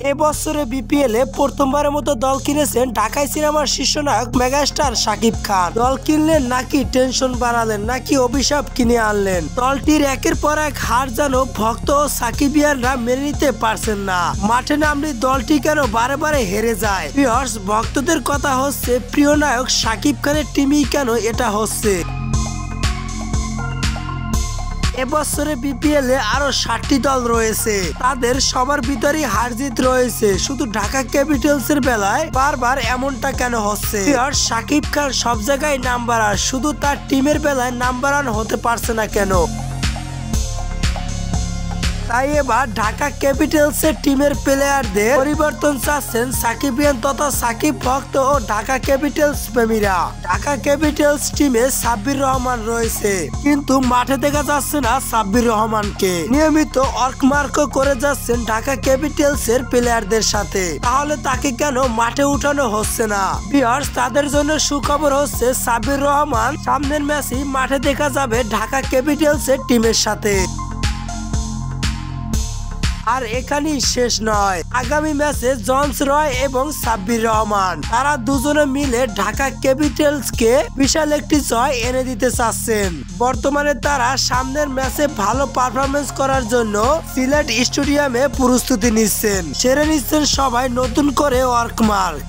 এবছরে বিপিএল এ প্রথমবারের মতো দল কিনেছেন ঢাকাই সিনেমার শীর্ষনায়ক মেগাস্টার শাকিব খান। দল কিনলেন নাকি টেনশন বাড়ালেন নাকি অভিশাপ কিনে আনলেন? দলটির একের পর এক হার যেন ভক্ত ও সাকিবিয়ানরা মেনে নিতে পারছেন না। মাঠে নামলে দলটি কেন বারে বারে হেরে যায়? ভিউয়ার্স, ভক্তদের কথা হচ্ছে প্রিয় নায়ক শাকিব খানের টিমই কেন এটা হচ্ছে। এবছরে বিপিএল এ আরো 7টি দল রয়েছে, তাদের সবার ভিতরেই হার জিত রয়েছে। শুধু ঢাকা ক্যাপিটালস এর বেলায় বারবার এমনটা কেন হচ্ছে? শাকিব খান সব জায়গায় নাম্বার 1, শুধু তার টিমের বেলায় নাম্বার 1 হতে পারছে না কেন? তাই এবার ঢাকা ক্যাপিটালস এর টিমের প্লেয়ারদের পরিবর্তন চাচ্ছেন সাকিবিয়ান তথা সাকিব ভক্ত ও ঢাকা ক্যাপিটালস প্রেমীরা। ঢাকা ক্যাপিটালস টিমে সাব্বির রহমান রয়েছে, কিন্তু মাঠে দেখা যাচ্ছে না সাব্বির রহমানকে। নিয়মিত অর্কমার্ক করে যাচ্ছেন ঢাকা ক্যাপিটালস এর প্লেয়ারদের সাথে, তাহলে তাকে কেন মাঠে উঠানো হচ্ছে না? ভিউয়ার্স, তাদের জন্য সুখবর হচ্ছে সাব্বির রহমান সামনের ম্যাচে মাঠে দেখা যাবে ঢাকা ক্যাপিটালস এর টিমের সাথে। আর এখানেই শেষ নয়, আগামী ম্যাচে জন্স রয় এবং সাব্বির রহমান তারা দুজনে মিলে ঢাকা ক্যাপিটালস কে বিশাল একটি জয় এনে দিতে চাচ্ছেন। বর্তমানে তারা সামনের ম্যাচে ভালো পারফরমেন্স করার জন্য সিলেট স্টেডিয়ামে প্রস্তুতি নিচ্ছেন, সেরে নিচ্ছেন সবাই নতুন করে ওয়ার্কমার্ক।